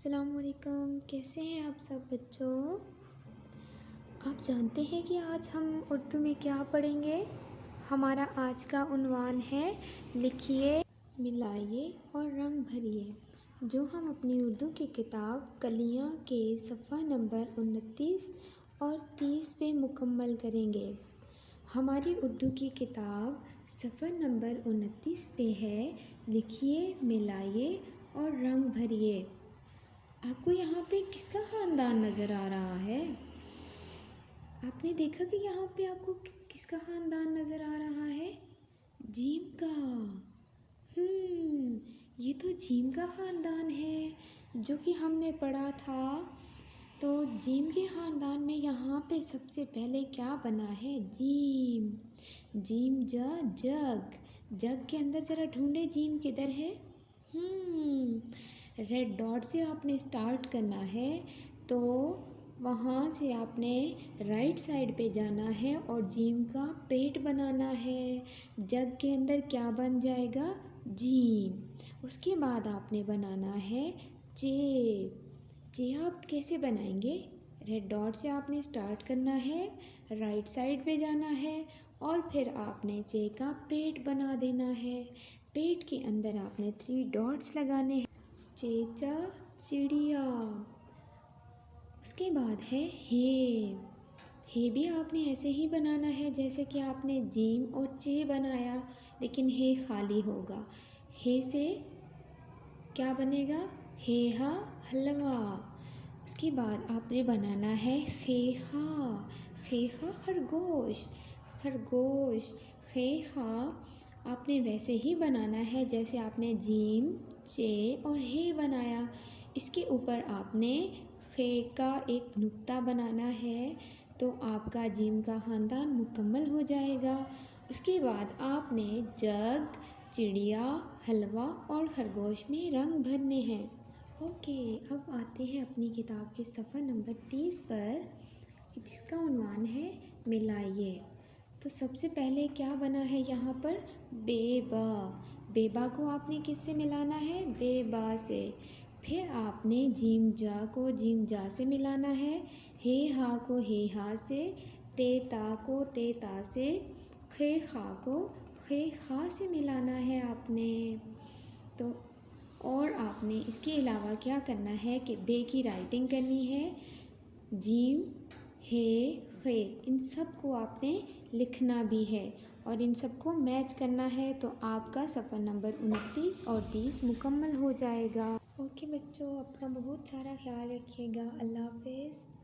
अस्सलामुअलैकुम, कैसे हैं आप सब बच्चों। आप जानते हैं कि आज हम उर्दू में क्या पढ़ेंगे। हमारा आज का उन्वान है लिखिए, मिलाइए और रंग भरिए, जो हम अपनी उर्दू की किताब कलियाँ के सफ़ा नंबर 29 और 30 पे मुकम्मल करेंगे। हमारी उर्दू की किताब सफ़ा नंबर 29 पे है लिखिए, मिलाइए और रंग भरिए। आपको यहाँ पे किसका ख़ानदान नज़र आ रहा है। आपने देखा कि यहाँ पे आपको किसका ख़ानदान नज़र आ रहा है। जीम का। ये तो जीम का ख़ानदान है जो कि हमने पढ़ा था। तो जीम के ख़ानदान में यहाँ पे सबसे पहले क्या बना है। जीम। जीम जग। जग के अंदर ज़रा ढूंढे जीम किधर है। रेड डॉट से आपने स्टार्ट करना है, तो वहाँ से आपने राइट साइड पे जाना है और जीम का पेट बनाना है। जग के अंदर क्या बन जाएगा, जीम। उसके बाद आपने बनाना है चे। चे आप कैसे बनाएंगे, रेड डॉट से आपने स्टार्ट करना है, राइट साइड पे जाना है और फिर आपने चे का पेट बना देना है। पेट के अंदर आपने 3 डॉट्स लगाने हैं। चेचा चिड़िया। उसके बाद है हे। हे भी आपने ऐसे ही बनाना है जैसे कि आपने जीम और चे बनाया, लेकिन हे खाली होगा। हे से क्या बनेगा, हेहा हलवा। उसके बाद आपने बनाना है खेहा। खेहा खरगोश। खरगोश। खेहा आपने वैसे ही बनाना है जैसे आपने जीम, चे और हे बनाया। इसके ऊपर आपने खे का एक नुक्ता बनाना है, तो आपका जीम का ख़ानदान मुकम्मल हो जाएगा। उसके बाद आपने जग, चिड़िया, हलवा और खरगोश में रंग भरने हैं। ओके, अब आते हैं अपनी किताब के सफ़ा नंबर 30 पर, जिसका उन्वान है मिलाइए। तो सबसे पहले क्या बना है यहाँ पर, बेबा। बेबा को आपने किससे मिलाना है, बेबा से। फिर आपने जीम जा को जीम जा से मिलाना है, हे हा को हे हा से, ते ता को ते ता से, खे खा को खे खा से मिलाना है आपने। तो और आपने इसके अलावा क्या करना है कि बे की राइटिंग करनी है। जीम, हे, खे, इन सब को आपने लिखना भी है और इन सबको मैच करना है, तो आपका सफ़ा नंबर 29 और 30 मुकम्मल हो जाएगा। ओके बच्चों, अपना बहुत सारा ख्याल रखिएगा। अल्लाह हाफ़िज़।